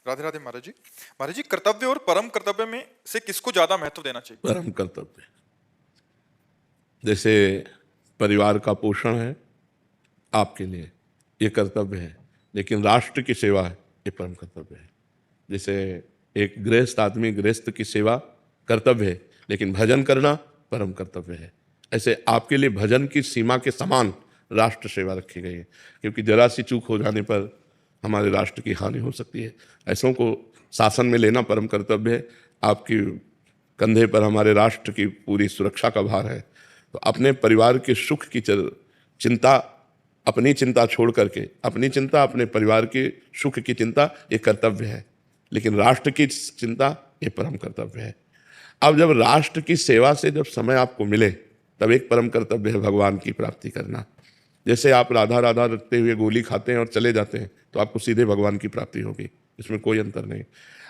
राधे राधे महाराज जी। महाराज जी, कर्तव्य और परम कर्तव्य में से किसको ज्यादा महत्व देना चाहिए? परम कर्तव्य। जैसे परिवार का पोषण है आपके लिए, ये कर्तव्य है, लेकिन राष्ट्र की सेवा है, ये परम कर्तव्य है। जैसे एक गृहस्थ आदमी गृहस्थ की सेवा कर्तव्य है, लेकिन भजन करना परम कर्तव्य है। ऐसे आपके लिए भजन की सीमा के समान राष्ट्र सेवा रखी गई है, क्योंकि जरा सी चूक हो जाने पर हमारे राष्ट्र की हानि हो सकती है। ऐसों को शासन में लेना परम कर्तव्य है। आपकी कंधे पर हमारे राष्ट्र की पूरी सुरक्षा का भार है, तो अपने परिवार के सुख की चिंता, अपनी चिंता छोड़ करके, अपनी चिंता, अपने परिवार के सुख की चिंता, ये कर्तव्य है, लेकिन राष्ट्र की चिंता ये परम कर्तव्य है। अब जब राष्ट्र की सेवा से जब समय आपको मिले, तब एक परम कर्तव्य है भगवान की प्राप्ति करना। जैसे आप राधा राधा रटते हुए गोली खाते हैं और चले जाते हैं, तो आपको सीधे भगवान की प्राप्ति होगी, इसमें कोई अंतर नहीं।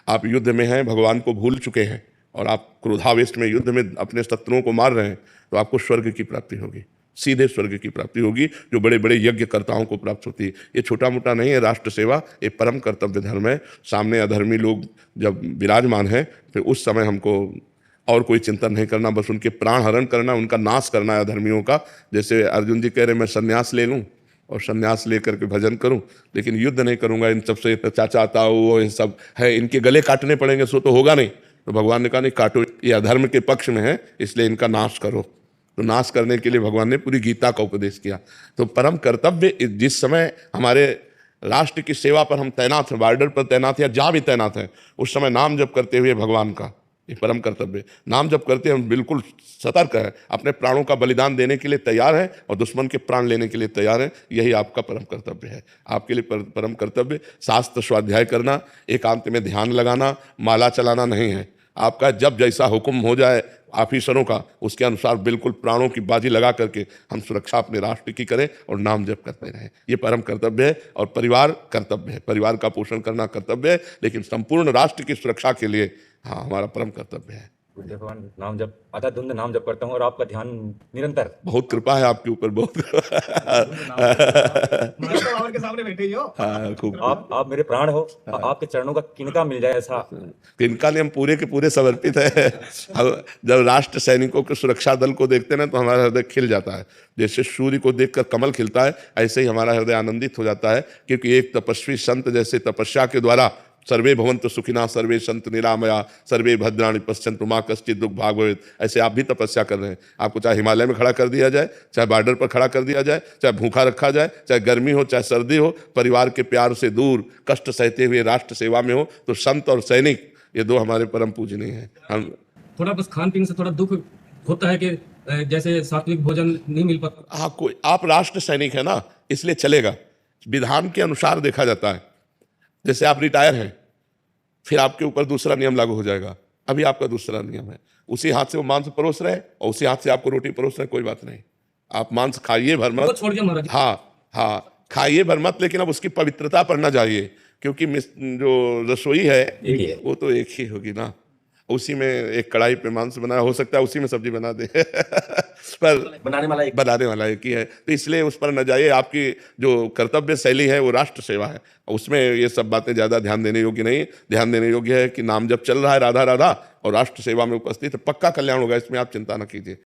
आप युद्ध में हैं, भगवान को भूल चुके हैं, और आप क्रोधावेश में युद्ध में अपने शत्रुओं को मार रहे हैं, तो आपको स्वर्ग की प्राप्ति होगी, सीधे स्वर्ग की प्राप्ति होगी, जो बड़े बड़े यज्ञकर्ताओं को प्राप्त होती है। ये छोटा मोटा नहीं है, राष्ट्र सेवा ये परम कर्तव्य धर्म है। सामने अधर्मी लोग जब विराजमान हैं, फिर उस समय हमको और कोई चिंतन नहीं करना, बस उनके प्राण हरण करना, उनका नाश करना है अधर्मियों का। जैसे अर्जुन जी कह रहे मैं संन्यास ले लूँ और संन्यास लेकर के भजन करूं, लेकिन युद्ध नहीं करूंगा, इन सबसे चाचा ताऊ ये सब है, इनके गले काटने पड़ेंगे, सो तो होगा नहीं। तो भगवान ने कहा नहीं काटो, ये अधर्म के पक्ष में है, इसलिए इनका नाश करो। तो नाश करने के लिए भगवान ने पूरी गीता का उपदेश किया। तो परम कर्तव्य, जिस समय हमारे राष्ट्र की सेवा पर हम तैनात हैं, बॉर्डर पर तैनात हैं या जहाँ भी तैनात हैं, उस समय नाम जप करते हुए भगवान का, ये परम कर्तव्य। नाम जप करते हम बिल्कुल सतर्क हैं, अपने प्राणों का बलिदान देने के लिए तैयार हैं और दुश्मन के प्राण लेने के लिए तैयार हैं। यही आपका परम कर्तव्य है। आपके लिए परम कर्तव्य शास्त्र स्वाध्याय करना, एकांत में ध्यान लगाना, माला चलाना नहीं है। आपका जब जैसा हुक्म हो जाए ऑफिसरों का, उसके अनुसार बिल्कुल प्राणों की बाजी लगा करके हम सुरक्षा अपने राष्ट्र की करें और नाम जप करते रहें। ये परम कर्तव्य है। और परिवार कर्तव्य है, परिवार का पोषण करना कर्तव्य है, लेकिन संपूर्ण राष्ट्र की सुरक्षा के लिए हाँ हमारा परम कर्तव्य है। भगवान नाम जप, आधाधुंध नाम जप करता हूँ और आपका ध्यान निरंतर। बहुत कृपा है आपके ऊपर, बहुत के सामने बैठे ही हो। हाँ, खूब। आप मेरे प्राण हो, आपके चरणों का किनका मिल जाए ऐसा। किनका लिए हम पूरे के पूरे समर्पित है। अब जब राष्ट्र सैनिकों के सुरक्षा दल को देखते हैं ना, तो हमारा हृदय खिल जाता है। जैसे सूर्य को देखकर कमल खिलता है, ऐसे ही हमारा हृदय आनंदित हो जाता है, क्योंकि एक तपस्वी संत जैसे तपस्या के द्वारा सर्वे भवन्तु सुखिनः सर्वे सन्तु निरामया सर्वे भद्राणि पश्यन्तु मा कश्चित् दुःख भाग् भवेत्, ऐसे आप भी तपस्या कर रहे हैं। आपको चाहे हिमालय में खड़ा कर दिया जाए, चाहे बॉर्डर पर खड़ा कर दिया जाए, चाहे भूखा रखा जाए, चाहे गर्मी हो चाहे सर्दी हो, परिवार के प्यार से दूर कष्ट सहते हुए राष्ट्र सेवा में हो, तो संत और सैनिक ये दो हमारे परम पूजनीय हैं। हम थोड़ा बस खान पीन से थोड़ा दुख होता है कि जैसे सात्विक भोजन नहीं मिल पाता। हाँ, कोई आप राष्ट्र सैनिक है ना, इसलिए चलेगा। विधान के अनुसार देखा जाता है। जैसे आप रिटायर हैं, फिर आपके ऊपर दूसरा नियम लागू हो जाएगा। अभी आपका दूसरा नियम है, उसी हाथ से वो मांस परोस रहे और उसी हाथ से आपको रोटी परोस रहे, कोई बात नहीं। आप मांस खाइए भर मत, छोड़ दिया महाराज। हाँ खाइए भर मत, लेकिन अब उसकी पवित्रता पर ना जाइए, क्योंकि जो रसोई है वो तो एक ही होगी ना। उसी में एक कढ़ाई पे मांस बनाया, हो सकता है उसी में सब्जी बना दे पर बनाने वाला एक ही है। तो इसलिए उस पर न जाइए। आपकी जो कर्तव्य शैली है वो राष्ट्र सेवा है, उसमें ये सब बातें ज़्यादा ध्यान देने योग्य नहीं। ध्यान देने योग्य है कि नाम जब चल रहा है राधा राधा और राष्ट्र सेवा में उपस्थित, पक्का कल्याण होगा, इसमें आप चिंता न कीजिए।